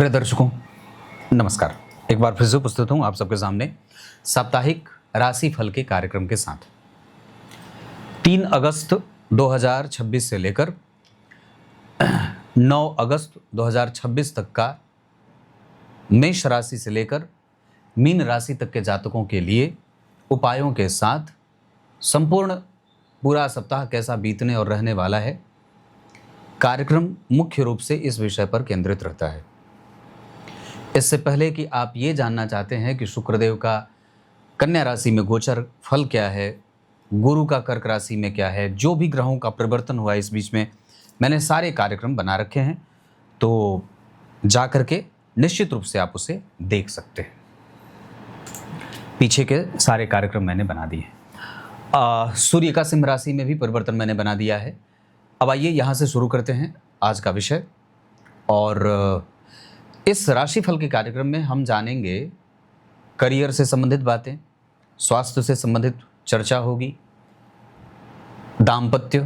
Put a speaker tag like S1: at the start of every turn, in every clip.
S1: प्रिय दर्शकों, नमस्कार। एक बार फिर से उपस्थित हूँ आप सबके सामने साप्ताहिक राशि फल के कार्यक्रम के साथ। 3 अगस्त 2026 से लेकर 9 अगस्त 2026 तक का मेष राशि से लेकर मीन राशि तक के जातकों के लिए उपायों के साथ संपूर्ण पूरा सप्ताह कैसा बीतने और रहने वाला है, कार्यक्रम मुख्य रूप से इस विषय पर केंद्रित रहता है। इससे पहले कि आप ये जानना चाहते हैं कि शुक्रदेव का कन्या राशि में गोचर फल क्या है, गुरु का कर्क राशि में क्या है, जो भी ग्रहों का परिवर्तन हुआ इस बीच में मैंने सारे कार्यक्रम बना रखे हैं, तो जा करके निश्चित रूप से आप उसे देख सकते हैं। पीछे के सारे कार्यक्रम मैंने बना दिए हैं। सूर्य का सिंह राशि में भी परिवर्तन मैंने बना दिया है। अब आइए यहाँ से शुरू करते हैं आज का विषय। और इस राशिफल के कार्यक्रम में हम जानेंगे करियर से संबंधित बातें, स्वास्थ्य से संबंधित चर्चा होगी, दाम्पत्य,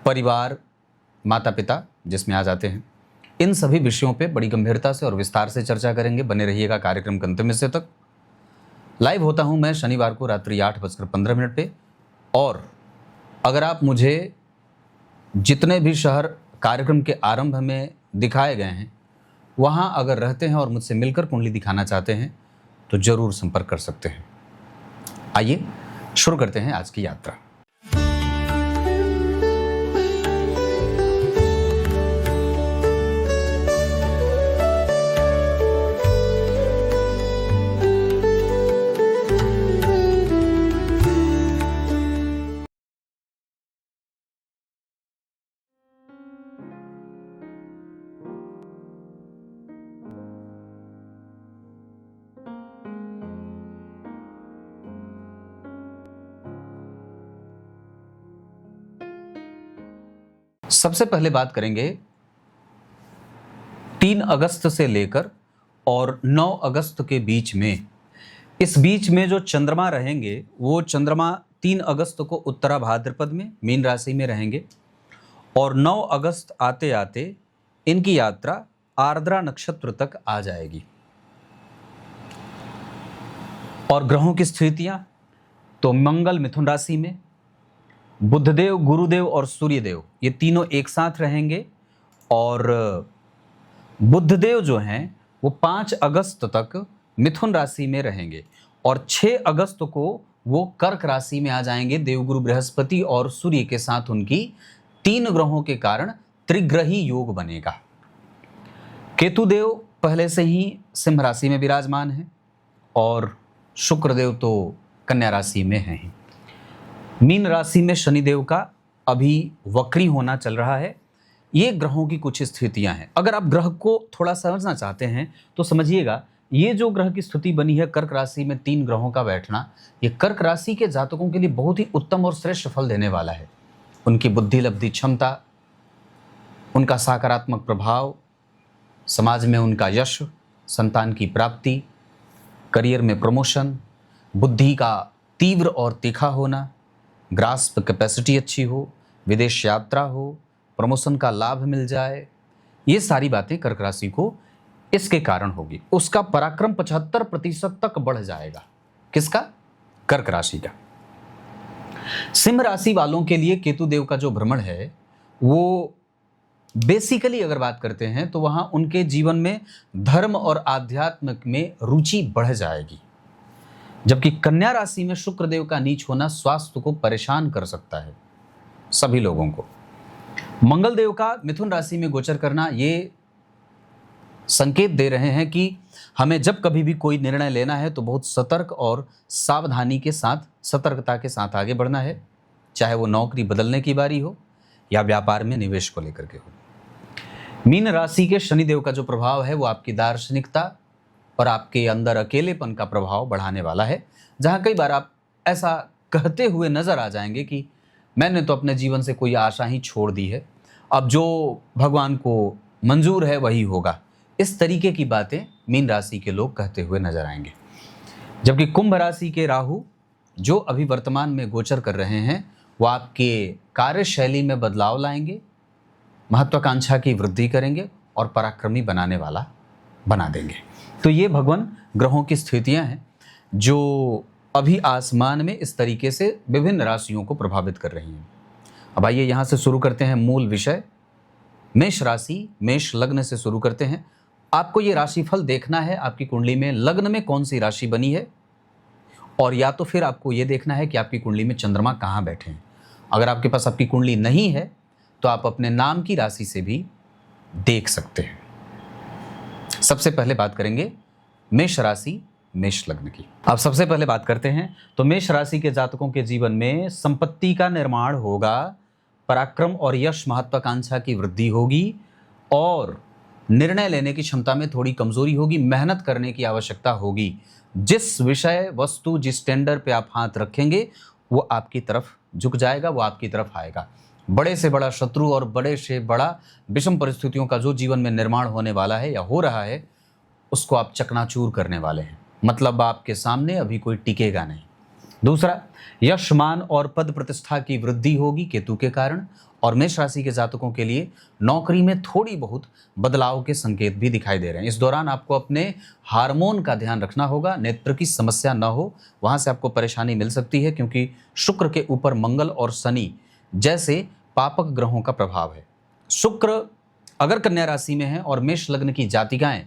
S1: परिवार, माता पिता जिसमें आ जाते हैं, इन सभी विषयों पे बड़ी गंभीरता से और विस्तार से चर्चा करेंगे। बने रहिएगा कार्यक्रम के अंतिम हिस्से तक। लाइव होता हूं मैं शनिवार को रात्रि 8:15 पे। और अगर आप मुझे जितने भी शहर कार्यक्रम के आरंभ में दिखाए गए हैं वहाँ अगर रहते हैं और मुझसे मिलकर कुंडली दिखाना चाहते हैं तो ज़रूर संपर्क कर सकते हैं। आइए शुरू करते हैं आज की यात्रा। सबसे पहले बात करेंगे 3 अगस्त से लेकर और 9 अगस्त के बीच में। इस बीच में जो चंद्रमा रहेंगे वो चंद्रमा 3 अगस्त को उत्तरा भाद्रपद में मीन राशि में रहेंगे और 9 अगस्त आते आते इनकी यात्रा आर्द्रा नक्षत्र तक आ जाएगी। और ग्रहों की स्थितियां तो मंगल मिथुन राशि में, बुधदेव, गुरुदेव और सूर्यदेव ये तीनों एक साथ रहेंगे। और बुधदेव जो हैं वो 5 अगस्त तक मिथुन राशि में रहेंगे और 6 अगस्त को वो कर्क राशि में आ जाएंगे। देवगुरु बृहस्पति और सूर्य के साथ उनकी 3 ग्रहों के कारण त्रिग्रही योग बनेगा। केतुदेव पहले से ही सिंह राशि में विराजमान है और शुक्रदेव तो कन्या राशि में हैं। मीन राशि में शनिदेव का अभी वक्री होना चल रहा है। ये ग्रहों की कुछ स्थितियां हैं। अगर आप ग्रह को थोड़ा समझना चाहते हैं तो समझिएगा, ये जो ग्रह की स्थिति बनी है कर्क राशि में 3 ग्रहों का बैठना, ये कर्क राशि के जातकों के लिए बहुत ही उत्तम और श्रेष्ठ फल देने वाला है। उनकी बुद्धि लब्धि क्षमता, उनका सकारात्मक प्रभाव, समाज में उनका यश, संतान की प्राप्ति, करियर में प्रमोशन, बुद्धि का तीव्र और तीखा होना, ग्रास्प कैपेसिटी अच्छी हो, विदेश यात्रा हो, प्रमोशन का लाभ मिल जाए, ये सारी बातें कर्क राशि को इसके कारण होगी। उसका पराक्रम 75% तक बढ़ जाएगा। किसका? कर्क राशि का। सिंह राशि वालों के लिए केतुदेव का जो भ्रमण है वो बेसिकली अगर बात करते हैं तो वहां उनके जीवन में धर्म और आध्यात्म में रुचि बढ़ जाएगी। जबकि कन्या राशि में शुक्रदेव का नीच होना स्वास्थ्य को परेशान कर सकता है सभी लोगों को। मंगलदेव का मिथुन राशि में गोचर करना ये संकेत दे रहे हैं कि हमें जब कभी भी कोई निर्णय लेना है तो बहुत सतर्क और सावधानी के साथ, सतर्कता के साथ आगे बढ़ना है, चाहे वो नौकरी बदलने की बारी हो या व्यापार में निवेश को लेकर के हो। मीन राशि के शनिदेव का जो प्रभाव है वो आपकी दार्शनिकता और आपके अंदर अकेलेपन का प्रभाव बढ़ाने वाला है, जहां कई बार आप ऐसा कहते हुए नजर आ जाएंगे कि मैंने तो अपने जीवन से कोई आशा ही छोड़ दी है, अब जो भगवान को मंजूर है वही होगा। इस तरीके की बातें मीन राशि के लोग कहते हुए नजर आएंगे। जबकि कुंभ राशि के राहु जो अभी वर्तमान में गोचर कर रहे हैं वो आपके कार्यशैली में बदलाव लाएंगे, महत्वाकांक्षा की वृद्धि करेंगे और पराक्रमी बनाने वाला बना देंगे। तो ये भगवान ग्रहों की स्थितियां हैं जो अभी आसमान में इस तरीके से विभिन्न राशियों को प्रभावित कर रही हैं। अब आइए यहाँ से शुरू करते हैं मूल विषय। मेष राशि, मेष लग्न से शुरू करते हैं। आपको ये राशिफल देखना है आपकी कुंडली में लग्न में कौन सी राशि बनी है, और या तो फिर आपको ये देखना है कि आपकी कुंडली में चंद्रमा कहाँ बैठे हैं। अगर आपके पास आपकी कुंडली नहीं है तो आप अपने नाम की राशि से भी देख सकते हैं। सबसे पहले बात करेंगे मेष राशि, मेष लग्न की। अब सबसे पहले बात करते हैं तो मेष राशि के जातकों के जीवन में संपत्ति का निर्माण होगा, पराक्रम और यश महत्वाकांक्षा की वृद्धि होगी, और निर्णय लेने की क्षमता में थोड़ी कमजोरी होगी, मेहनत करने की आवश्यकता होगी। जिस विषय वस्तु जिस टेंडर पे आप हाथ रखेंगे वो आपकी तरफ झुक जाएगा, वो आपकी तरफ आएगा। बड़े से बड़ा शत्रु और बड़े से बड़ा विषम परिस्थितियों का जो जीवन में निर्माण होने वाला है या हो रहा है उसको आप चकनाचूर करने वाले हैं। मतलब आपके सामने अभी कोई टिकेगा नहीं। दूसरा, यश मान और पद प्रतिष्ठा की वृद्धि होगी केतु के कारण, और मेष राशि के जातकों के लिए नौकरी में थोड़ी बहुत बदलाव के संकेत भी दिखाई दे रहे हैं। इस दौरान आपको अपने हार्मोन का ध्यान रखना होगा, नेत्र की समस्या न हो, वहां से आपको परेशानी मिल सकती है क्योंकि शुक्र के ऊपर मंगल और शनि जैसे पापक ग्रहों का प्रभाव है। शुक्र अगर कन्या राशि में है और मेष लग्न की जातिकाएं,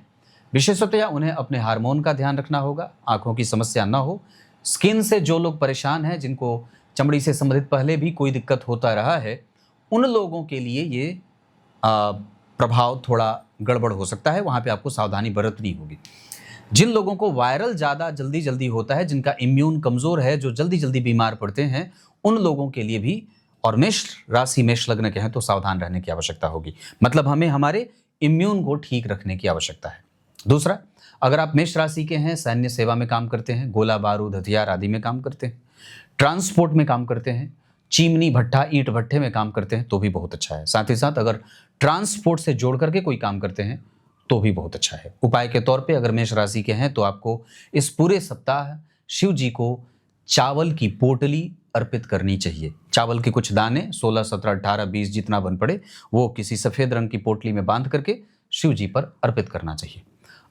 S1: विशेषतया उन्हें अपने हार्मोन का ध्यान रखना होगा, आंखों की समस्या न हो। स्किन से जो लोग परेशान हैं, जिनको चमड़ी से संबंधित पहले भी कोई दिक्कत होता रहा है, उन लोगों के लिए ये प्रभाव थोड़ा गड़बड़ हो सकता है, वहाँ पे आपको सावधानी बरतनी होगी। जिन लोगों को वायरल ज़्यादा जल्दी जल्दी होता है, जिनका इम्यून कमज़ोर है, जो जल्दी जल्दी बीमार पड़ते हैं, उन लोगों के लिए भी, और मेष राशि मेष लग्न के हैं तो सावधान रहने की आवश्यकता होगी। मतलब हमें हमारे इम्यून को ठीक रखने की आवश्यकता है। दूसरा, अगर आप मेष राशि के हैं, सैन्य सेवा में काम करते हैं, गोला बारूद हथियार आदि में काम करते हैं, ट्रांसपोर्ट में काम करते हैं, चिमनी भट्ठा ईंट भट्ठे में काम करते हैं तो भी बहुत अच्छा है। साथ ही साथ अगर ट्रांसपोर्ट से जोड़ करके कोई काम करते हैं तो भी बहुत अच्छा है। उपाय के तौर पे अगर मेष राशि के हैं तो आपको इस पूरे सप्ताह शिव जी को चावल की पोटली अर्पित करनी चाहिए। चावल के कुछ दाने 16, 17, 18, 20 जितना बन पड़े वो किसी सफेद रंग की पोटली में बांध करके शिव जी पर अर्पित करना चाहिए।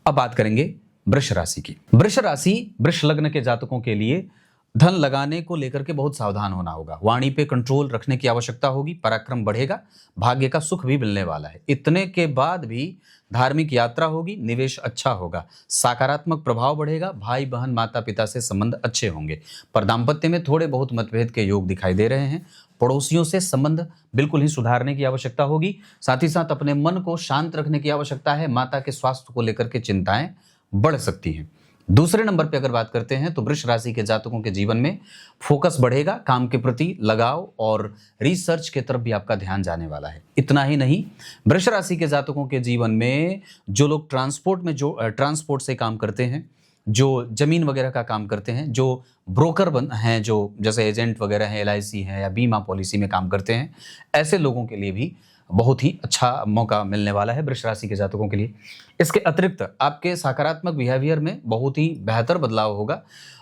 S1: अब बात करेंगे वृष राशि की। वृष राशि वृष लग्न के जातकों के लिए धन लगाने को लेकर के बहुत सावधान होना होगा। वाणी पे कंट्रोल रखने की आवश्यकता होगी, पराक्रम बढ़ेगा, भाग्य का सुख भी मिलने वाला है। इतने के बाद भी धार्मिक यात्रा होगी, निवेश अच्छा होगा, सकारात्मक प्रभाव बढ़ेगा, भाई बहन माता पिता से संबंध अच्छे होंगे। पर दाम्पत्य में थोड़े बहुत मतभेद के योग दिखाई दे रहे हैं। पड़ोसियों से संबंध बिल्कुल ही सुधारने की आवश्यकता होगी। साथ ही साथ अपने मन को शांत रखने की आवश्यकता है। माता के स्वास्थ्य को लेकर के चिंताएं बढ़ सकती हैं। दूसरे नंबर पे अगर बात करते हैं तो वृष राशि के जातकों के जीवन में फोकस बढ़ेगा, काम के प्रति लगाव और रिसर्च के तरफ भी आपका ध्यान जाने वाला है। इतना ही नहीं, वृष राशि के जातकों के जीवन में जो लोग ट्रांसपोर्ट से काम करते हैं, जो जमीन वगैरह का काम करते हैं, जो ब्रोकर हैं, जो जैसे एजेंट वगैरह हैं, LIC हैं या बीमा पॉलिसी में काम करते हैं, ऐसे लोगों के लिए भी बहुत ही अच्छा मौका मिलने वाला है वृष राशि के जातकों के लिए। इसके अतिरिक्त आपके सकारात्मक बिहेवियर में बहुत ही बेहतर बदलाव होगा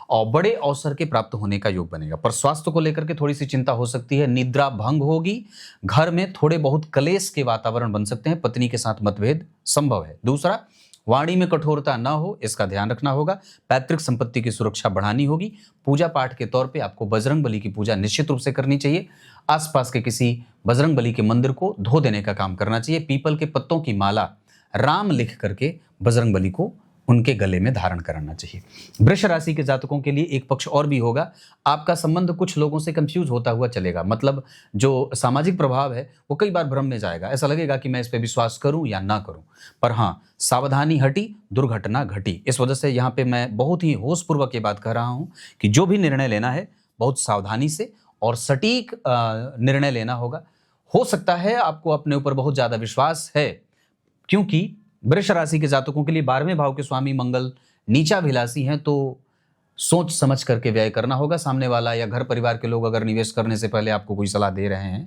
S1: और बड़े अवसर के प्राप्त होने का योग बनेगा। पर स्वास्थ्य को लेकर के थोड़ी सी चिंता हो सकती है, निद्रा भंग होगी, घर में थोड़े बहुत कलेश के वातावरण बन सकते हैं, पत्नी के साथ मतभेद संभव है। दूसरा, वाणी में कठोरता न हो, इसका ध्यान रखना होगा। पैतृक संपत्ति की सुरक्षा बढ़ानी होगी। पूजा पाठ के तौर पे आपको बजरंग बली की पूजा निश्चित रूप से करनी चाहिए। आसपास के किसी बजरंग बली के मंदिर को धो देने का काम करना चाहिए। पीपल के पत्तों की माला राम लिख करके बजरंग बली को उनके गले में धारण कराना चाहिए। वृष राशि के जातकों के लिए एक पक्ष और भी होगा, आपका संबंध कुछ लोगों से कंफ्यूज होता हुआ चलेगा। मतलब जो सामाजिक प्रभाव है वो कई बार भ्रम में जाएगा, ऐसा लगेगा कि मैं इस पे विश्वास करूं या ना करूं। पर हाँ, सावधानी हटी, दुर्घटना घटी। इस वजह से यहाँ पे मैं बहुत ही होशपूर्वक ये बात कह रहा हूँ कि जो भी निर्णय लेना है बहुत सावधानी से और सटीक निर्णय लेना होगा। हो सकता है आपको अपने ऊपर बहुत ज्यादा विश्वास है, क्योंकि वृष राशि के जातकों के लिए 12वें भाव के स्वामी मंगल नीचा भिलासी हैं, तो सोच समझ करके व्यय करना होगा। सामने वाला या घर परिवार के लोग अगर निवेश करने से पहले आपको कोई सलाह दे रहे हैं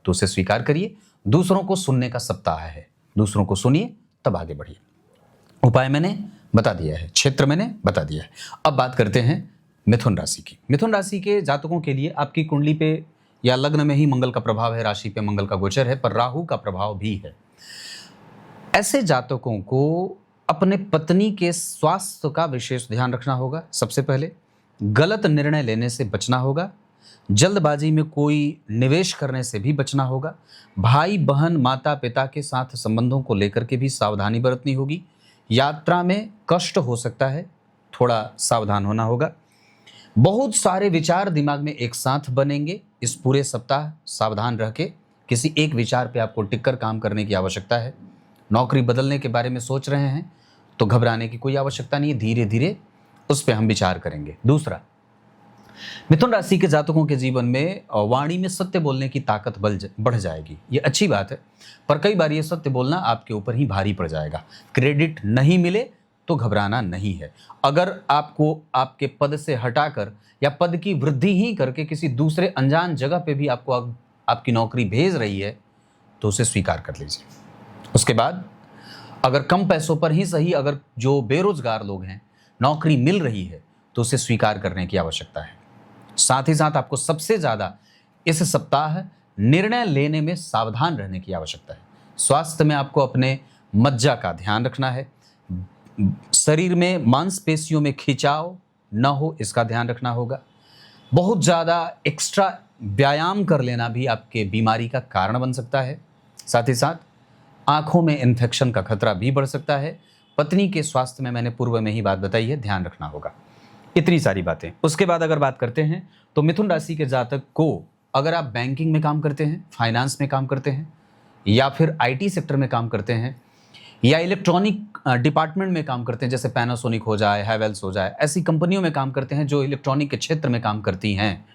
S1: तो उसे स्वीकार करिए। दूसरों को सुनने का सप्ताह है, दूसरों को सुनिए तब आगे बढ़िए। उपाय मैंने बता दिया है, क्षेत्र मैंने बता दिया है। अब बात करते हैं मिथुन राशि की। मिथुन राशि के जातकों के लिए आपकी कुंडली पे या लग्न में ही मंगल का प्रभाव है, राशि पे मंगल का गोचर है, पर राहु का प्रभाव भी है। ऐसे जातकों को अपने पत्नी के स्वास्थ्य का विशेष ध्यान रखना होगा। सबसे पहले गलत निर्णय लेने से बचना होगा। जल्दबाजी में कोई निवेश करने से भी बचना होगा। भाई बहन माता पिता के साथ संबंधों को लेकर के भी सावधानी बरतनी होगी। यात्रा में कष्ट हो सकता है, थोड़ा सावधान होना होगा। बहुत सारे विचार दिमाग में एक साथ बनेंगे। इस पूरे सप्ताह सावधान रह के किसी एक विचार पे आपको टिक कर काम करने की आवश्यकता है। नौकरी बदलने के बारे में सोच रहे हैं तो घबराने की कोई आवश्यकता नहीं है, धीरे धीरे उस पर हम विचार करेंगे। दूसरा, मिथुन राशि के जातकों के जीवन में वाणी में सत्य बोलने की ताकत बढ़ जाएगी। ये अच्छी बात है, पर कई बार ये सत्य बोलना आपके ऊपर ही भारी पड़ जाएगा। क्रेडिट नहीं मिले तो घबराना नहीं है। अगर आपको आपके पद से हटाकर या पद की वृद्धि ही करके किसी दूसरे अनजान जगह पे भी आपको आपकी नौकरी भेज रही है तो उसे स्वीकार कर लीजिए। उसके बाद अगर कम पैसों पर ही सही, अगर जो बेरोजगार लोग हैं नौकरी मिल रही है तो उसे स्वीकार करने की आवश्यकता है। साथ ही साथ आपको सबसे ज़्यादा इस सप्ताह निर्णय लेने में सावधान रहने की आवश्यकता है। स्वास्थ्य में आपको अपने मज्जा का ध्यान रखना है। शरीर में मांसपेशियों में खिंचाव न हो, इसका ध्यान रखना होगा। बहुत ज़्यादा एक्स्ट्रा व्यायाम कर लेना भी आपके बीमारी का कारण बन सकता है। साथ ही साथ आंखों में इन्फेक्शन का खतरा भी बढ़ सकता है। पत्नी के स्वास्थ्य में मैंने पूर्व में ही बात बताई है, ध्यान रखना होगा। इतनी सारी बातें। उसके बाद अगर बात करते हैं तो मिथुन राशि के जातक को, अगर आप बैंकिंग में काम करते हैं, फाइनेंस में काम करते हैं, या फिर आईटी सेक्टर में काम करते हैं, या इलेक्ट्रॉनिक डिपार्टमेंट में काम करते हैं, जैसे पैनासोनिक हो जाए, हैवेल्स हो जाए, ऐसी कंपनियों में काम करते हैं जो इलेक्ट्रॉनिक के क्षेत्र में काम करती हैं,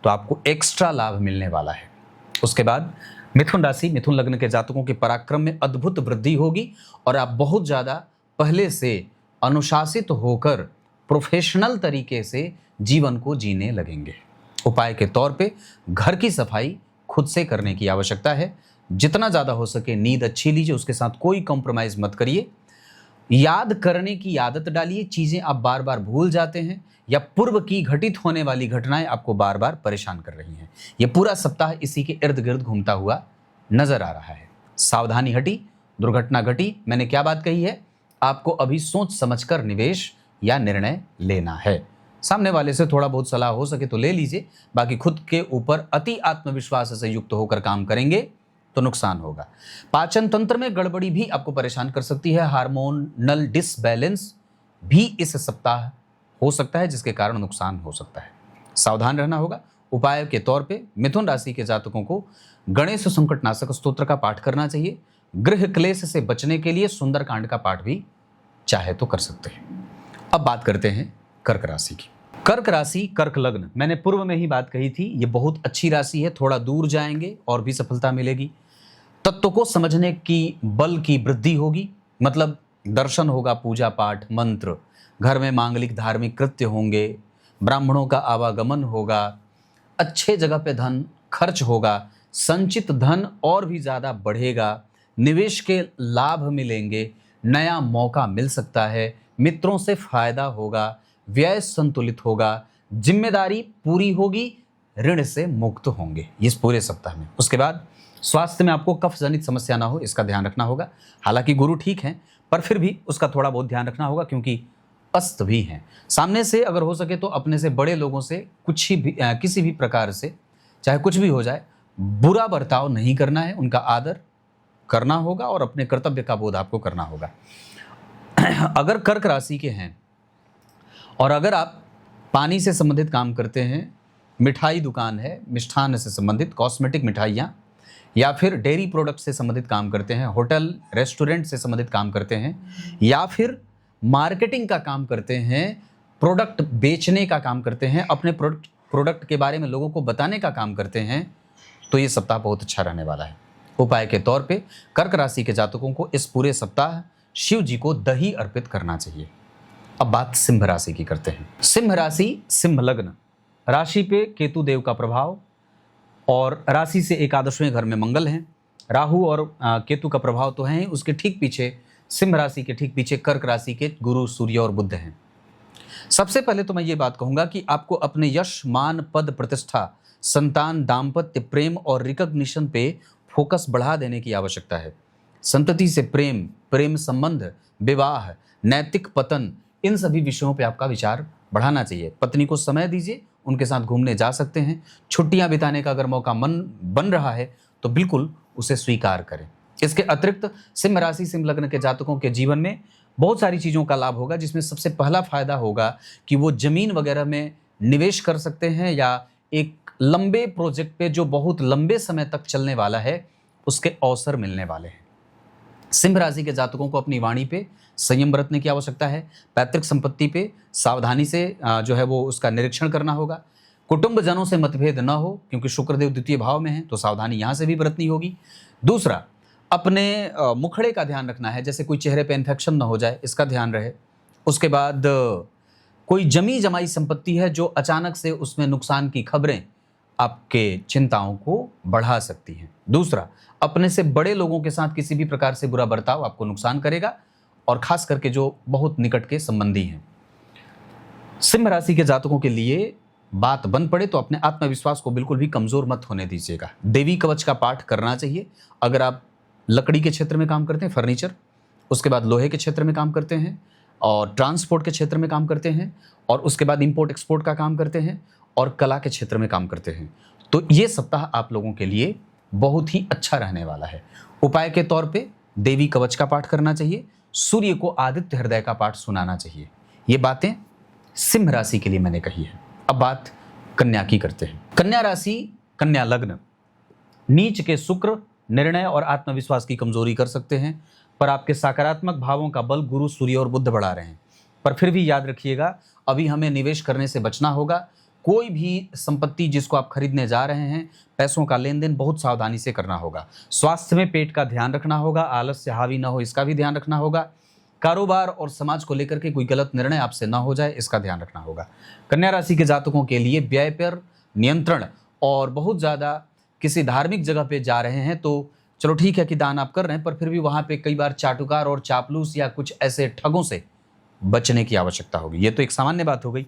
S1: तो आपको एक्स्ट्रा लाभ मिलने वाला है। उसके बाद मिथुन राशि, मिथुन लग्न के जातकों के पराक्रम में अद्भुत वृद्धि होगी और आप बहुत ज़्यादा पहले से अनुशासित होकर प्रोफेशनल तरीके से जीवन को जीने लगेंगे। उपाय के तौर पे घर की सफाई खुद से करने की आवश्यकता है। जितना ज़्यादा हो सके नींद अच्छी लीजिए, उसके साथ कोई कॉम्प्रोमाइज़ मत करिए। याद करने की आदत डालिए। चीज़ें आप बार बार भूल जाते हैं या पूर्व की घटित होने वाली घटनाएं आपको बार बार परेशान कर रही हैं। ये पूरा सप्ताह इसी के इर्द गिर्द घूमता हुआ नजर आ रहा है। सावधानी हटी, दुर्घटना घटी। मैंने क्या बात कही है? आपको अभी सोच समझकर निवेश या निर्णय लेना है। सामने वाले से थोड़ा बहुत सलाह हो सके तो ले लीजिए, बाकी खुद के ऊपर अति आत्मविश्वास से युक्त होकर काम करेंगे तो नुकसान होगा। पाचन तंत्र में गड़बड़ी भी आपको परेशान कर सकती है। हार्मोनल डिसबैलेंस भी इस सप्ताह हो सकता है, जिसके कारण नुकसान हो सकता है। सावधान रहना होगा। उपाय के तौर पे मिथुन राशि के जातकों को गणेश संकटनाशक स्तोत्र का पाठ करना चाहिए। गृह क्लेश से बचने के लिए सुंदरकांड का पाठ भी चाहे तो कर सकते हैं। अब बात करते हैं कर्क राशि की। कर्क राशि, कर्क लग्न, मैंने पूर्व में ही बात कही थी, ये बहुत अच्छी राशि है। थोड़ा दूर जाएंगे और भी सफलता मिलेगी। तत्व को समझने की बल की वृद्धि होगी, मतलब दर्शन होगा, पूजा पाठ, मंत्र, घर में मांगलिक धार्मिक कृत्य होंगे, ब्राह्मणों का आवागमन होगा, अच्छे जगह पे धन खर्च होगा, संचित धन और भी ज़्यादा बढ़ेगा, निवेश के लाभ मिलेंगे, नया मौका मिल सकता है, मित्रों से फायदा होगा, व्यय संतुलित होगा, जिम्मेदारी पूरी होगी, ऋण से मुक्त होंगे इस पूरे सप्ताह में। उसके बाद स्वास्थ्य में आपको कफ जनित समस्या ना हो, इसका ध्यान रखना होगा। हालांकि गुरु ठीक हैं, पर फिर भी उसका थोड़ा बहुत ध्यान रखना होगा, क्योंकि अस्त भी हैं। सामने से अगर हो सके तो अपने से बड़े लोगों से किसी भी प्रकार से, चाहे कुछ भी हो जाए, बुरा बर्ताव नहीं करना है। उनका आदर करना होगा और अपने कर्तव्य का बोध आपको करना होगा। अगर कर्क राशि के हैं और अगर आप पानी से संबंधित काम करते हैं, मिठाई दुकान है, मिष्ठान से संबंधित कॉस्मेटिक मिठाइयाँ, या फिर डेयरी प्रोडक्ट से संबंधित काम करते हैं, होटल रेस्टोरेंट से संबंधित काम करते हैं, या फिर मार्केटिंग का काम करते हैं, प्रोडक्ट बेचने का काम करते हैं, अपने प्रोडक्ट के बारे में लोगों को बताने का काम करते हैं, तो ये सप्ताह बहुत अच्छा रहने वाला है। उपाय के तौर पे कर्क राशि के जातकों को इस पूरे सप्ताह शिव जी को दही अर्पित करना चाहिए। अब बात सिंह राशि की करते हैं। सिंह राशि, सिंह लग्न, राशि पे केतु देव का प्रभाव और राशि से एकादशवें घर में मंगल हैं। राहु और केतु का प्रभाव तो है ही, उसके ठीक पीछे, सिंह राशि के ठीक पीछे कर्क राशि के गुरु, सूर्य और बुध हैं। सबसे पहले तो मैं ये बात कहूंगा कि आपको अपने यश, मान, पद, प्रतिष्ठा, संतान, दाम्पत्य, प्रेम और रिकॉग्निशन पे फोकस बढ़ा देने की आवश्यकता है। संतति से प्रेम, प्रेम संबंध, विवाह, नैतिक पतन, इन सभी विषयों पे आपका विचार बढ़ाना चाहिए। पत्नी को समय दीजिए, उनके साथ घूमने जा सकते हैं। छुट्टियां बिताने का अगर मौका मन बन रहा है तो बिल्कुल उसे स्वीकार करें। इसके अतिरिक्त सिंह राशि सिंह लग्न के जातकों के जीवन में बहुत सारी चीज़ों का लाभ होगा, जिसमें सबसे पहला फायदा होगा कि वो जमीन वगैरह में निवेश कर सकते हैं या एक लंबे प्रोजेक्ट पे जो बहुत लंबे समय तक चलने वाला है उसके अवसर मिलने वाले हैं। सिंह राशि के जातकों को अपनी वाणी पे संयम बरतने की आवश्यकता है। पैतृक संपत्ति पे सावधानी से जो है वो उसका निरीक्षण करना होगा। कुटुंब जनों से मतभेद न हो, क्योंकि शुक्रदेव द्वितीय भाव में है तो सावधानी यहाँ से भी बरतनी होगी। दूसरा, अपने मुखड़े का ध्यान रखना है, जैसे कोई चेहरे पे इन्फेक्शन ना हो जाए, इसका ध्यान रहे। उसके बाद कोई जमी जमाई संपत्ति है जो अचानक से उसमें नुकसान की खबरें आपके चिंताओं को बढ़ा सकती हैं। दूसरा, अपने से बड़े लोगों के साथ किसी भी प्रकार से बुरा बर्ताव आपको नुकसान करेगा, और खास करके जो बहुत निकट के संबंधी हैं। सिंह राशि के जातकों के लिए बात बन पड़े तो अपने आत्मविश्वास को बिल्कुल भी कमजोर मत होने दीजिएगा। देवी कवच का पाठ करना चाहिए। अगर आप लकड़ी के क्षेत्र में काम करते हैं, फर्नीचर, उसके बाद लोहे के क्षेत्र में काम करते हैं और ट्रांसपोर्ट के क्षेत्र में काम करते हैं, और उसके बाद इंपोर्ट एक्सपोर्ट का काम करते हैं और कला के क्षेत्र में काम करते हैं, तो ये सप्ताह आप लोगों के लिए बहुत ही अच्छा रहने वाला है। उपाय के तौर पे देवी कवच का पाठ करना चाहिए, सूर्य को आदित्य हृदय का पाठ सुनाना चाहिए। ये बातें सिंह राशि के लिए मैंने कही है। अब बात कन्या की करते हैं। कन्या राशि, कन्या लग्न, नीच के शुक्र निर्णय और आत्मविश्वास की कमजोरी कर सकते हैं, पर आपके सकारात्मक भावों का बल गुरु, सूर्य और बुध बढ़ा रहे हैं। पर फिर भी याद रखिएगा, अभी हमें निवेश करने से बचना होगा। कोई भी संपत्ति जिसको आप खरीदने जा रहे हैं, पैसों का लेन देन बहुत सावधानी से करना होगा। स्वास्थ्य में पेट का ध्यान रखना होगा, आलस्य हावी न हो इसका भी ध्यान रखना होगा। कारोबार और समाज को लेकर के कोई गलत निर्णय आपसे ना हो जाए, इसका ध्यान रखना होगा। कन्या राशि के जातकों के लिए व्यय पर नियंत्रण, और बहुत ज़्यादा किसी धार्मिक जगह पे जा रहे हैं तो चलो ठीक है कि दान आप कर रहे हैं, पर फिर भी वहाँ पे कई बार चाटुकार और चापलूस या कुछ ऐसे ठगों से बचने की आवश्यकता होगी। ये तो एक सामान्य बात हो गई।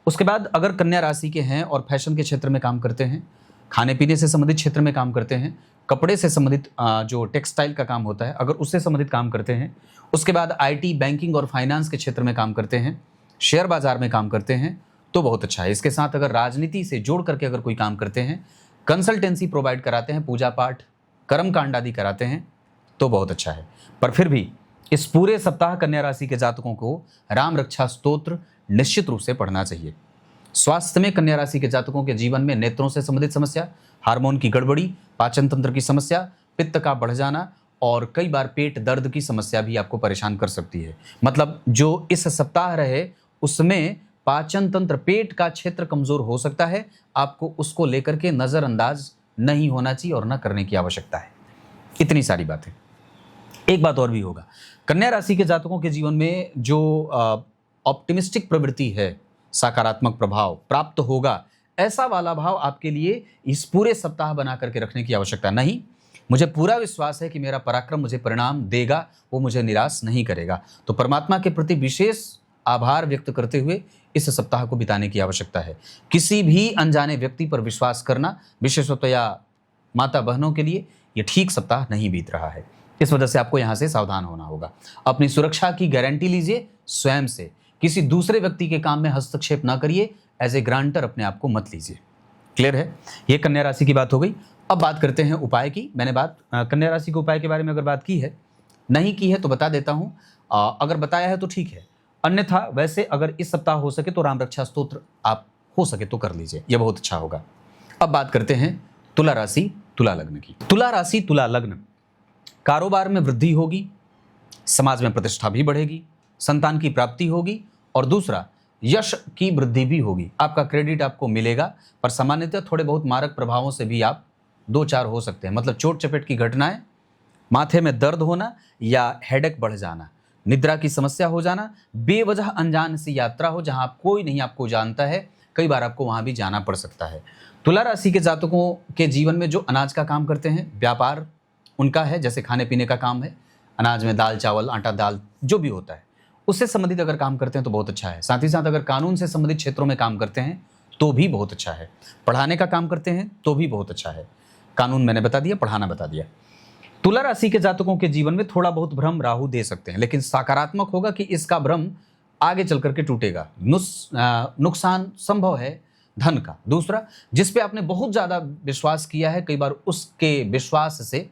S1: उसके बाद अगर कन्या राशि के हैं और फैशन के क्षेत्र में काम करते हैं, खाने पीने से संबंधित क्षेत्र में काम करते हैं, कपड़े से संबंधित जो टेक्सटाइल का काम होता है अगर उससे संबंधित काम करते हैं, उसके बाद आईटी, बैंकिंग और फाइनेंस के क्षेत्र में काम करते हैं, शेयर बाजार में काम करते हैं, तो बहुत अच्छा है। इसके साथ अगर राजनीति से जोड़ करके अगर कोई काम करते हैं, कंसल्टेंसी प्रोवाइड कराते हैं, पूजा पाठ, कर्म कांड आदि कराते हैं, तो बहुत अच्छा है। पर फिर भी इस पूरे सप्ताह कन्या राशि के जातकों को राम रक्षा स्तोत्र निश्चित रूप से पढ़ना चाहिए। स्वास्थ्य में कन्या राशि के जातकों के जीवन में नेत्रों से संबंधित समस्या, हार्मोन की गड़बड़ी, पाचन तंत्र की समस्या, पित्त का बढ़ जाना और कई बार पेट दर्द की समस्या भी आपको परेशान कर सकती है। मतलब जो इस सप्ताह रहे उसमें पाचन तंत्र, पेट का क्षेत्र कमजोर हो सकता है, आपको उसको लेकर के नजरअंदाज नहीं होना चाहिए और न करने की आवश्यकता है। इतनी सारी बातें। एक बात और भी होगा, कन्या राशि के जातकों के जीवन में जो ऑप्टिमिस्टिक प्रवृत्ति है, सकारात्मक प्रभाव प्राप्त होगा, ऐसा वाला भाव आपके लिए इस पूरे सप्ताह बना करके रखने की आवश्यकता नहीं। मुझे पूरा विश्वास है कि मेरा पराक्रम मुझे परिणाम देगा, वो मुझे निराश नहीं करेगा। तो परमात्मा के प्रति विशेष आभार व्यक्त करते हुए इस सप्ताह को बिताने की आवश्यकता है। किसी भी अनजाने व्यक्ति पर विश्वास करना, विशेषतया माता बहनों के लिए ये ठीक सप्ताह नहीं बीत रहा है। इस वजह से आपको यहाँ से सावधान होना होगा। अपनी सुरक्षा की गारंटी लीजिए स्वयं से, किसी दूसरे व्यक्ति के काम में हस्तक्षेप ना करिए, एज ए ग्रांटर अपने आप को मत लीजिए। क्लियर है? ये कन्या राशि की बात हो गई। अब बात करते हैं उपाय की। मैंने बात कन्या राशि के उपाय के बारे में अगर बात की है, नहीं की है तो बता देता हूँ। अगर बताया है तो ठीक है, अन्यथा वैसे अगर इस सप्ताह हो सके तो राम रक्षा स्तोत्र आप हो सके तो कर लीजिए, यह बहुत अच्छा होगा। अब बात करते हैं तुला राशि तुला लग्न की। तुला राशि तुला लग्न, कारोबार में वृद्धि होगी, समाज में प्रतिष्ठा भी बढ़ेगी, संतान की प्राप्ति होगी और दूसरा यश की वृद्धि भी होगी। आपका क्रेडिट आपको मिलेगा, पर सामान्यतः थोड़े बहुत मारक प्रभावों से भी आप दो चार हो सकते हैं। मतलब चोट चपेट की घटनाएं, माथे में दर्द होना या हेडेक बढ़ जाना, निद्रा की समस्या हो जाना, बेवजह अनजान सी यात्रा हो जहां कोई नहीं आपको जानता है, कई बार आपको वहां भी जाना पड़ सकता है। तुला राशि के जातकों के जीवन में जो अनाज का काम करते हैं, व्यापार उनका है, जैसे खाने पीने का काम है, अनाज में दाल चावल आटा दाल जो भी होता है उससे संबंधित अगर काम करते हैं तो बहुत अच्छा है। साथ ही साथ अगर कानून से संबंधित क्षेत्रों में काम करते हैं तो भी बहुत अच्छा है। पढ़ाने का काम करते हैं तो भी बहुत अच्छा है। कानून मैंने बता दिया, पढ़ाना बता दिया। तुला राशि के जातकों के जीवन में थोड़ा बहुत भ्रम राहु दे सकते हैं, लेकिन सकारात्मक होगा कि इसका भ्रम आगे चल करके टूटेगा। नुकसान संभव है धन का। दूसरा, जिस पे आपने बहुत ज्यादा विश्वास किया है, कई बार उसके विश्वास से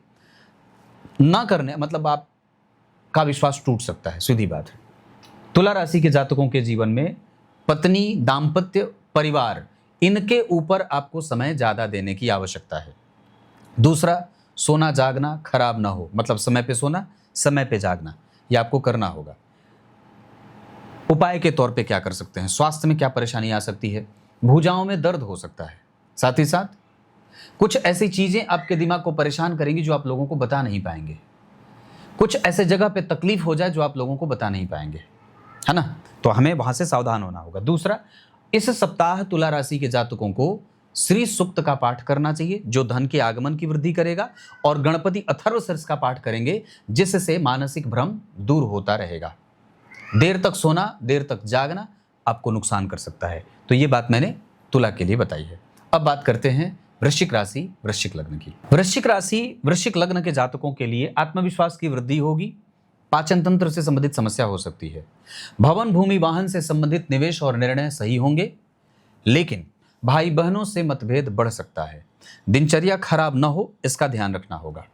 S1: ना करने मतलब आपका विश्वास टूट सकता है, सीधी बात है। तुला राशि के जातकों के जीवन में पत्नी, दाम्पत्य, परिवार, इनके ऊपर आपको समय ज्यादा देने की आवश्यकता है। दूसरा, सोना जागना खराब ना हो, मतलब समय पे सोना, समय पे जागना, यह आपको करना होगा। उपाय के तौर पे क्या कर सकते हैं? स्वास्थ्य में क्या परेशानी आ सकती है? भुजाओं में दर्द हो सकता है। साथ ही साथ कुछ ऐसी चीजें आपके दिमाग को परेशान करेंगी जो आप लोगों को बता नहीं पाएंगे। कुछ ऐसे जगह पे तकलीफ हो जाए जो आप लोगों को बता नहीं पाएंगे, है ना? तो हमें वहां से सावधान होना होगा। दूसरा, इस सप्ताह तुला राशि के जातकों को श्री सूक्त का पाठ करना चाहिए, जो धन के आगमन की वृद्धि करेगा, और गणपति अथर्वशीर्ष का पाठ करेंगे, जिससे मानसिक भ्रम दूर होता रहेगा। देर तक सोना, देर तक जागना आपको नुकसान कर सकता है। तो ये बात मैंने तुला के लिए बताई है। अब बात करते हैं वृश्चिक राशि, वृश्चिक लग्न की। वृश्चिक राशि, वृश्चिक लग्न के जातकों के लिए आत्मविश्वास की वृद्धि होगी। पाचन तंत्र से संबंधित समस्या हो सकती है। भवन, भूमि, वाहन से संबंधित निवेश और निर्णय सही होंगे, लेकिन भाई बहनों से मतभेद बढ़ सकता है। दिनचर्या खराब न हो, इसका ध्यान रखना होगा।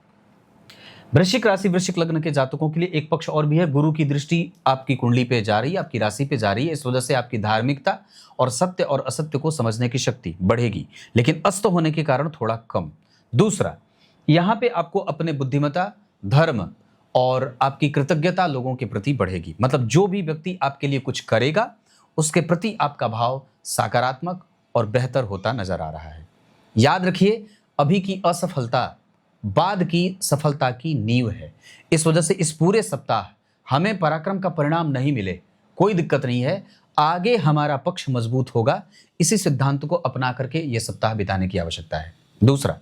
S1: वृश्चिक राशि, वृश्चिक लग्न के जातकों के लिए एक पक्ष और भी है। गुरु की दृष्टि आपकी कुंडली पे जा रही है, आपकी राशि पे जा रही है। इस वजह से आपकी धार्मिकता और सत्य और असत्य को समझने की शक्ति बढ़ेगी, लेकिन अस्त होने के कारण थोड़ा कम। दूसरा, यहाँ पे आपको अपने बुद्धिमत्ता, धर्म और आपकी कृतज्ञता लोगों के प्रति बढ़ेगी। मतलब जो भी व्यक्ति आपके लिए कुछ करेगा, उसके प्रति आपका भाव सकारात्मक और बेहतर होता नजर आ रहा है। याद रखिए, अभी की असफलता बाद की सफलता की नींव है। इस वजह से इस पूरे सप्ताह हमें पराक्रम का परिणाम नहीं मिले, कोई दिक्कत नहीं है, आगे हमारा पक्ष मजबूत होगा। इसी सिद्धांत को अपना करके यह सप्ताह बिताने की आवश्यकता है। दूसरा,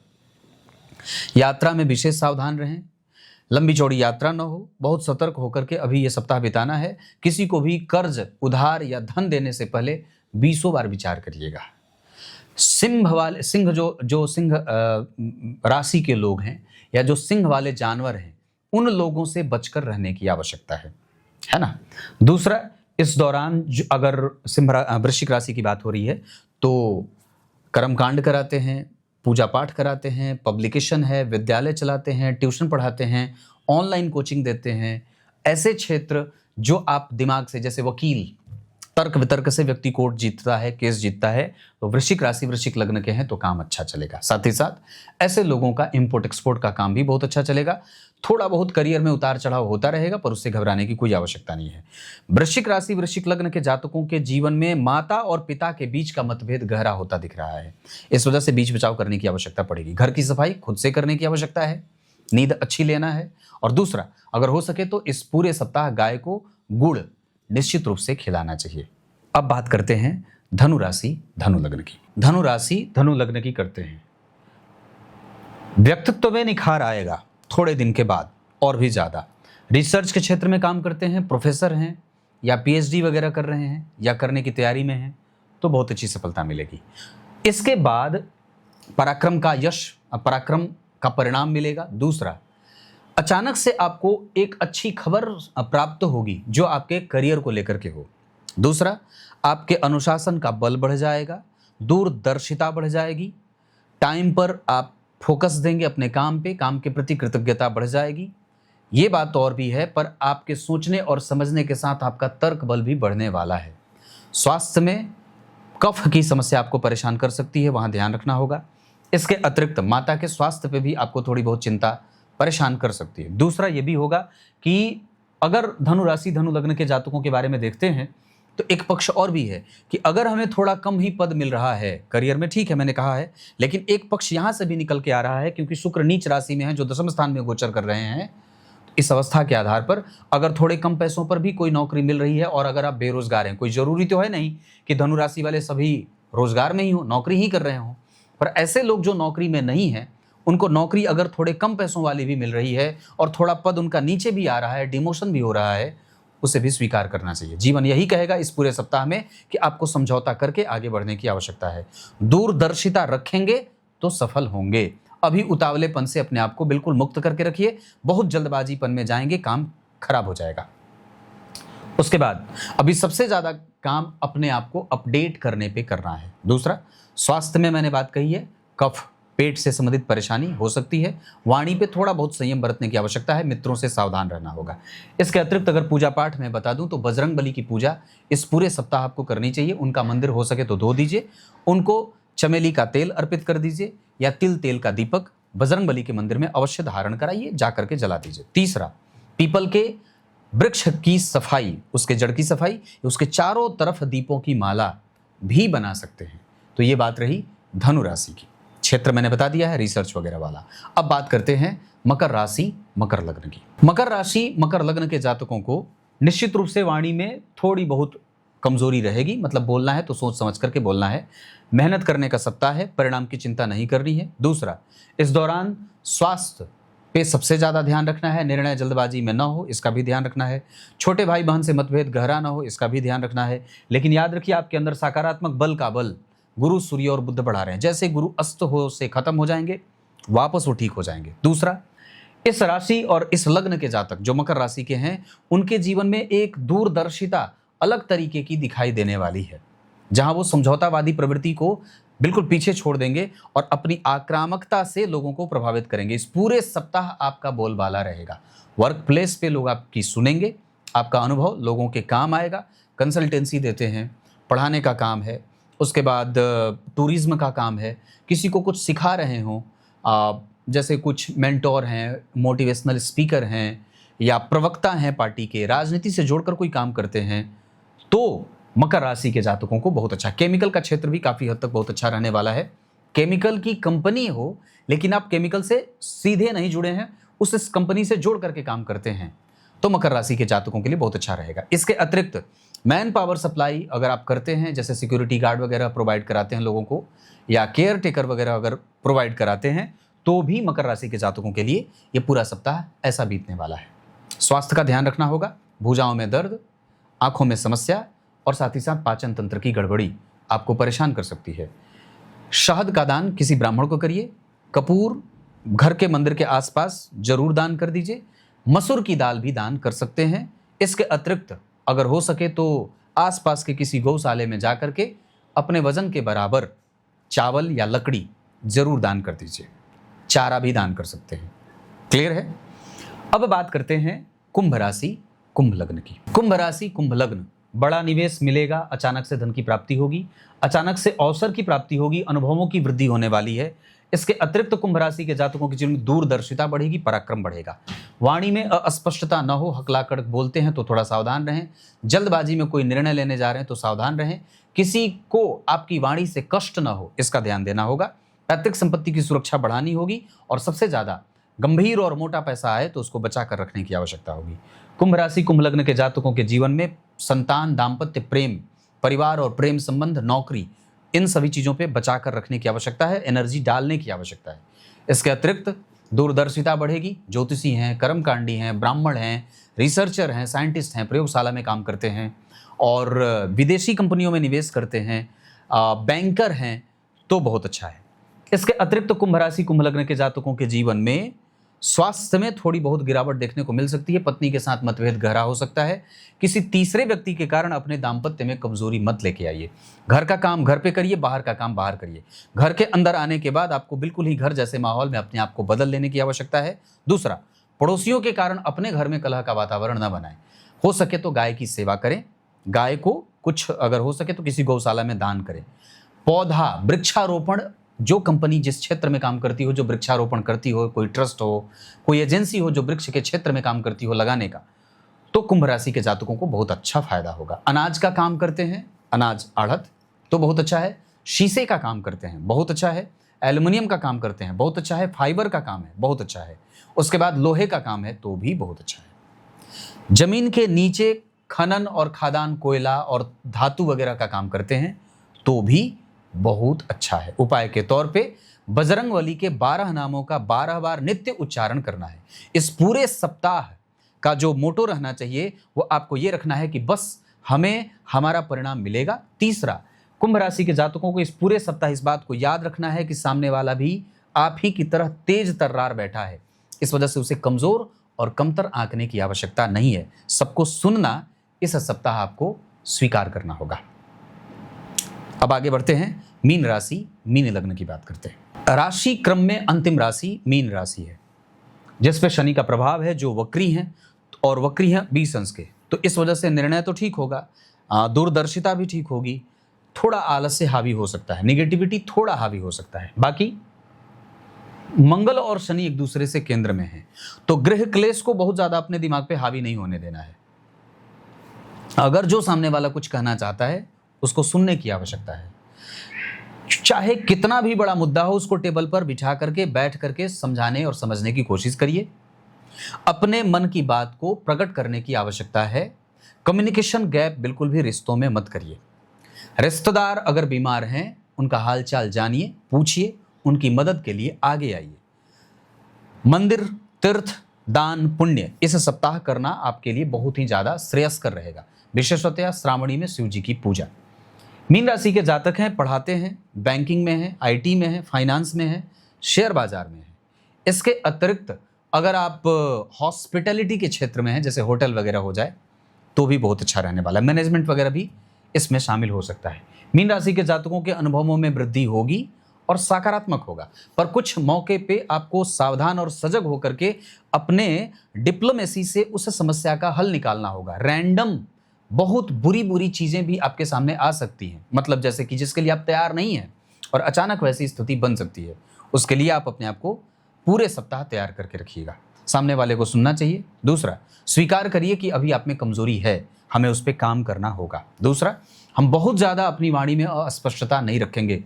S1: यात्रा में विशेष सावधान रहें। लंबी चौड़ी यात्रा न हो, बहुत सतर्क होकर के अभी यह सप्ताह बिताना है। किसी को भी कर्ज, उधार या धन देने से पहले 20 बार विचार करिएगा। सिंह जो सिंह राशि के लोग हैं या जो सिंह वाले जानवर हैं, उन लोगों से बचकर रहने की आवश्यकता है ना? दूसरा, इस दौरान अगर वृश्चिक राशि की बात हो रही है तो कर्मकांड कराते हैं, पूजा पाठ कराते हैं, पब्लिकेशन है, विद्यालय चलाते हैं, ट्यूशन पढ़ाते हैं, ऑनलाइन कोचिंग देते हैं, ऐसे क्षेत्र जो आप दिमाग से, जैसे वकील, तर्क वितर्क से व्यक्ति कोर्ट जीतता है, केस जीतता है, तो वृश्चिक राशि, वृश्चिक लग्न के हैं तो काम अच्छा चलेगा। साथ ही साथ ऐसे लोगों का इंपोर्ट एक्सपोर्ट का काम भी बहुत अच्छा चलेगा। थोड़ा बहुत करियर में उतार चढ़ाव होता रहेगा, पर उससे घबराने की कोई आवश्यकता नहीं है। वृश्चिक राशि, वृश्चिक लग्न के जातकों के जीवन में माता और पिता के बीच का मतभेद गहरा होता दिख रहा है। इस वजह से बीच बचाव करने की आवश्यकता पड़ेगी। घर की सफाई खुद से करने की आवश्यकता है, नींद अच्छी लेना है, और दूसरा, अगर हो सके तो इस पूरे सप्ताह गाय को गुड़ निश्चित रूप से खिलाना चाहिए। अब बात करते हैं धनु राशि, धनु लग्न की। धनु राशि, धनु लग्न की करते हैं। व्यक्तित्व में निखार आएगा थोड़े दिन के बाद और भी ज्यादा। रिसर्च के क्षेत्र में काम करते हैं, प्रोफेसर हैं या पीएचडी वगैरह कर रहे हैं या करने की तैयारी में हैं, तो बहुत अच्छी सफलता मिलेगी। इसके बाद पराक्रम का यश, पराक्रम का परिणाम मिलेगा। दूसरा, अचानक से आपको एक अच्छी खबर प्राप्त होगी जो आपके करियर को लेकर के हो। दूसरा, आपके अनुशासन का बल बढ़ जाएगा, दूरदर्शिता बढ़ जाएगी, टाइम पर आप फोकस देंगे अपने काम पे, काम के प्रति कृतज्ञता बढ़ जाएगी। ये बात और भी है, पर आपके सोचने और समझने के साथ आपका तर्क बल भी बढ़ने वाला है। स्वास्थ्य में कफ की समस्या आपको परेशान कर सकती है, वहां ध्यान रखना होगा। इसके अतिरिक्त माता के स्वास्थ्य पे भी आपको थोड़ी बहुत चिंता परेशान कर सकती है। दूसरा ये भी होगा कि अगर धनु राशि, धनु लग्न के जातकों के बारे में देखते हैं तो एक पक्ष और भी है कि अगर हमें थोड़ा कम ही पद मिल रहा है करियर में, ठीक है मैंने कहा है, लेकिन एक पक्ष यहां से भी निकल के आ रहा है, क्योंकि शुक्र नीच राशि में है जो दशम स्थान में गोचर कर रहे हैं। इस अवस्था के आधार पर अगर थोड़े कम पैसों पर भी कोई नौकरी मिल रही है, और अगर आप बेरोजगार हैं, कोई जरूरी तो है नहीं कि धनु राशि वाले सभी रोजगार में ही हो, नौकरी ही कर रहे हो, पर ऐसे लोग जो नौकरी में नहीं है, उनको नौकरी अगर थोड़े कम पैसों वाली भी मिल रही है और थोड़ा पद उनका नीचे भी आ रहा है, डिमोशन भी हो रहा है, उसे भी स्वीकार करना चाहिए। जीवन यही कहेगा इस पूरे सप्ताह में कि आपको समझौता करके आगे बढ़ने की आवश्यकता है। दूरदर्शिता रखेंगे तो सफल होंगे। अभी उतावलेपन से अपने आप को बिल्कुल मुक्त करके रखिए, बहुत जल्दबाजीपन में जाएंगे, काम खराब हो जाएगा। उसके बाद अभी सबसे ज्यादा काम अपने आप को अपडेट करने पे करना है। दूसरा, स्वास्थ्य में मैंने बात कही है, कफ पेट से संबंधित परेशानी हो सकती है, वाणी पे थोड़ा बहुत संयम बरतने की आवश्यकता है, मित्रों से सावधान रहना होगा। इसके अतिरिक्त अगर पूजा पाठ में बता दूं तो बजरंग बली की पूजा इस पूरे सप्ताह आपको करनी चाहिए। उनका मंदिर हो सके तो धो दीजिए, उनको चमेली का तेल अर्पित कर दीजिए या तिल तेल का दीपक बजरंग बली के मंदिर में अवश्य धारण कराइए, जाकर के जला दीजिए। तीसरा, पीपल के वृक्ष की सफाई, उसके जड़ की सफाई, उसके चारों तरफ दीपों की माला भी बना सकते हैं। तो ये बात रही धनु राशि की। क्षेत्र मैंने बता दिया है, रिसर्च वगैरह वाला। अब बात करते हैं मकर राशि मकर लग्न की। मकर राशि मकर लग्न के जातकों को निश्चित रूप से वाणी में थोड़ी बहुत कमजोरी रहेगी, मतलब बोलना है तो सोच समझ करके बोलना है। मेहनत करने का सप्ताह है, परिणाम की चिंता नहीं करनी है। दूसरा, इस दौरान स्वास्थ्य पे सबसे ज्यादा ध्यान रखना है, निर्णय जल्दबाजी में ना हो, इसका भी ध्यान रखना है। छोटे भाई बहन से मतभेद गहरा ना हो, इसका भी ध्यान रखना है। लेकिन याद रखिए, आपके अंदर सकारात्मक बल का बल गुरु, सूर्य और बुध बढ़ा रहे हैं। जैसे गुरु अस्त हो से खत्म हो जाएंगे, वापस वो ठीक हो जाएंगे। दूसरा, इस राशि और इस लग्न के जातक जो मकर राशि के हैं, उनके जीवन में एक दूरदर्शिता अलग तरीके की दिखाई देने वाली है, जहां वो समझौतावादी प्रवृत्ति को बिल्कुल पीछे छोड़ देंगे और अपनी आक्रामकता से लोगों को प्रभावित करेंगे। इस पूरे सप्ताह आपका बोलबाला रहेगा। वर्क प्लेस पे लोग आपकी सुनेंगे, आपका अनुभव लोगों के काम आएगा। कंसल्टेंसी देते हैं, पढ़ाने का काम है, उसके बाद टूरिज्म का काम है, किसी को कुछ सिखा रहे हों, जैसे कुछ मेंटोर हैं, मोटिवेशनल स्पीकर हैं या प्रवक्ता हैं पार्टी के, राजनीति से जोड़कर कोई काम करते हैं, तो मकर राशि के जातकों को बहुत अच्छा। केमिकल का क्षेत्र भी काफी हद तक बहुत अच्छा रहने वाला है। केमिकल की कंपनी हो, लेकिन आप केमिकल से सीधे नहीं जुड़े हैं, उस कंपनी से जोड़ करके काम करते हैं, तो मकर राशि के जातकों के लिए बहुत अच्छा रहेगा। इसके अतिरिक्त मैन पावर सप्लाई अगर आप करते हैं, जैसे सिक्योरिटी गार्ड वगैरह प्रोवाइड कराते हैं लोगों को, या केयर टेकर वगैरह अगर प्रोवाइड कराते हैं, तो भी मकर राशि के जातकों के लिए ये पूरा सप्ताह ऐसा बीतने वाला है। स्वास्थ्य का ध्यान रखना होगा, भुजाओं में दर्द, आंखों में समस्या और साथ ही साथ पाचन तंत्र की गड़बड़ी आपको परेशान कर सकती है। शहद का दान किसी ब्राह्मण को करिए, कपूर घर के मंदिर के आसपास जरूर दान कर दीजिए, मसूर की दाल भी दान कर सकते हैं। इसके अतिरिक्त अगर हो सके तो आसपास के किसी गौशाले में जाकर के अपने वजन के बराबर चावल या लकड़ी जरूर दान कर दीजिए, चारा भी दान कर सकते हैं। क्लियर है? अब बात करते हैं कुंभ राशि कुंभ लग्न की। कुंभ राशि कुंभ लग्न, बड़ा निवेश मिलेगा, अचानक से धन की प्राप्ति होगी, अचानक से अवसर की प्राप्ति होगी, अनुभवों की वृद्धि होने वाली है। इसके अतिरिक्त कुंभ राशि के जातकों के जीवन में दूरदर्शिता बढ़ेगी, पराक्रम बढ़ेगा। वाणी में अस्पष्टता न हो, हकलाकर बोलते हैं तो थोड़ा सावधान रहें। जल्दबाजी में कोई निर्णय लेने जा रहे हैं तो सावधान रहें। किसी को आपकी वाणी से कष्ट न हो, इसका ध्यान देना होगा। पैतृक संपत्ति की सुरक्षा बढ़ानी होगी और सबसे ज्यादा गंभीर और मोटा पैसा आए तो उसको बचा कर रखने की आवश्यकता होगी। कुंभ राशि कुंभ लग्न के जातकों के जीवन में संतान, दाम्पत्य, प्रेम, परिवार और प्रेम संबंध, नौकरी, इन सभी चीजों पे बचा कर रखने की आवश्यकता है, एनर्जी डालने की आवश्यकता है। इसके अतिरिक्त दूरदर्शिता बढ़ेगी। ज्योतिषी हैं, कर्मकांडी हैं, ब्राह्मण हैं, रिसर्चर हैं, साइंटिस्ट हैं, प्रयोगशाला में काम करते हैं और विदेशी कंपनियों में निवेश करते हैं, बैंकर हैं, तो बहुत अच्छा है। इसके अतिरिक्त कुंभ राशि कुंभ लग्न के जातकों के जीवन में स्वास्थ्य में थोड़ी बहुत गिरावट देखने को मिल सकती है। पत्नी के साथ मतभेद गहरा हो सकता है। किसी तीसरे व्यक्ति के कारण अपने दाम्पत्य में कमजोरी मत लेके आइए। घर का काम घर पे करिए, बाहर का काम बाहर करिए। घर के अंदर आने के बाद आपको बिल्कुल ही घर जैसे माहौल में अपने आप को बदल लेने की आवश्यकता है। दूसरा, पड़ोसियों के कारण अपने घर में कलह का वातावरण न बनाएं। हो सके तो गाय की सेवा करें, गाय को कुछ अगर हो सके तो किसी गौशाला में दान करें। पौधा वृक्षारोपण, जो कंपनी जिस क्षेत्र में काम करती हो, जो वृक्षारोपण करती हो, कोई ट्रस्ट हो, कोई एजेंसी हो जो वृक्ष के क्षेत्र में काम करती हो लगाने का, तो कुंभ राशि के जातकों को बहुत अच्छा फायदा होगा। अनाज का काम करते हैं, अनाज आढ़त, तो बहुत अच्छा है। शीशे का काम करते हैं, बहुत अच्छा है। एल्युमिनियम का काम करते हैं, बहुत अच्छा है। फाइबर का काम है, बहुत अच्छा है। उसके बाद लोहे का काम है, तो भी बहुत अच्छा है। जमीन के नीचे खनन और खादान, कोयला और धातु वगैरह का काम करते हैं, तो भी बहुत अच्छा है। उपाय के तौर पे बजरंगबली के 12 नामों का 12 बार नित्य उच्चारण करना है। इस पूरे सप्ताह का जो मोटो रहना चाहिए वो आपको ये रखना है कि बस हमें हमारा परिणाम मिलेगा। तीसरा, कुंभ राशि के जातकों को इस पूरे सप्ताह इस बात को याद रखना है कि सामने वाला भी आप ही की तरह तेज तर्रार बैठा है। इस वजह से उसे कमजोर और कमतर आंकने की आवश्यकता नहीं है। सबको सुनना इस सप्ताह आपको स्वीकार करना होगा। अब आगे बढ़ते हैं, मीन राशि मीन लग्न की बात करते हैं। राशि क्रम में अंतिम राशि मीन राशि है, जिस पे शनि का प्रभाव है, जो वक्री हैं और वक्री हैं 20 अंश के। तो इस वजह से निर्णय तो ठीक होगा, दूरदर्शिता भी ठीक होगी, थोड़ा आलस्य हावी हो सकता है, निगेटिविटी थोड़ा हावी हो सकता है। बाकी मंगल और शनि एक दूसरे से केंद्र में हैं, तो गृह क्लेश को बहुत ज्यादा अपने दिमाग पे हावी नहीं होने देना है। अगर जो सामने वाला कुछ कहना चाहता है उसको सुनने की आवश्यकता है। चाहे कितना भी बड़ा मुद्दा हो, उसको टेबल पर बिठा करके बैठ करके समझाने और समझने की कोशिश करिए। अपने मन की बात को प्रकट करने की आवश्यकता है। कम्युनिकेशन गैप बिल्कुल भी रिश्तों में मत करिए। रिश्तेदार अगर बीमार हैं, उनका हालचाल जानिए, पूछिए, उनकी मदद के लिए आगे आइए। मंदिर, तीर्थ, दान, पुण्य इस सप्ताह करना आपके लिए बहुत ही ज्यादा श्रेयस्कर रहेगा। विशेषतया श्रावणी में शिव जी की पूजा। मीन राशि के जातक हैं, पढ़ाते हैं, बैंकिंग में हैं, आईटी में हैं, फाइनेंस में हैं, शेयर बाजार में हैं। इसके अतिरिक्त अगर आप हॉस्पिटैलिटी के क्षेत्र में हैं, जैसे होटल वगैरह हो जाए, तो भी बहुत अच्छा रहने वाला है। मैनेजमेंट वगैरह भी इसमें शामिल हो सकता है। मीन राशि के जातकों के अनुभवों में वृद्धि होगी और सकारात्मक होगा, पर कुछ मौके पे आपको सावधान और सजग होकर के अपने डिप्लोमेसी से उस समस्या का हल निकालना होगा। रैंडम बहुत बुरी बुरी चीजें भी आपके सामने आ सकती हैं, मतलब जैसे कि जिसके लिए आप तैयार नहीं हैं और अचानक वैसी स्थिति बन सकती है। उसके लिए आप अपने आप को पूरे सप्ताह तैयार करके रखिएगा। सामने वाले को सुनना चाहिए। दूसरा, स्वीकार करिए कि अभी आप में कमजोरी है, हमें उस पर काम करना होगा। दूसरा, हम बहुत ज्यादा अपनी वाणी में अस्पष्टता नहीं रखेंगे।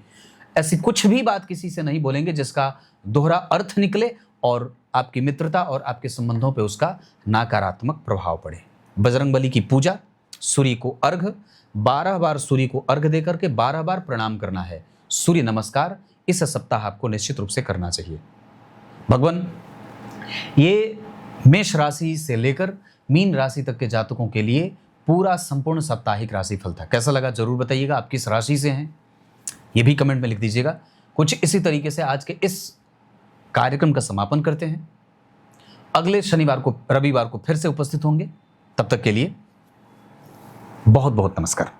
S1: ऐसी कुछ भी बात किसी से नहीं बोलेंगे जिसका दोहरा अर्थ निकले और आपकी मित्रता और आपके संबंधों पे उसका नकारात्मक प्रभाव पड़े। बजरंगबली की पूजा, सूर्य को अर्घ, 12 बार सूर्य को अर्घ देकर के 12 बार प्रणाम करना है। सूर्य नमस्कार इस सप्ताह आपको निश्चित रूप से करना चाहिए। भगवान, ये मेष राशि से लेकर मीन राशि तक के जातकों के लिए पूरा संपूर्ण साप्ताहिक राशिफल था। कैसा लगा जरूर बताइएगा। आप किस राशि से हैं ये भी कमेंट में लिख दीजिएगा। कुछ इसी तरीके से आज के इस कार्यक्रम का समापन करते हैं। अगले शनिवार को, रविवार को फिर से उपस्थित होंगे। तब तक के लिए बहुत बहुत नमस्कार।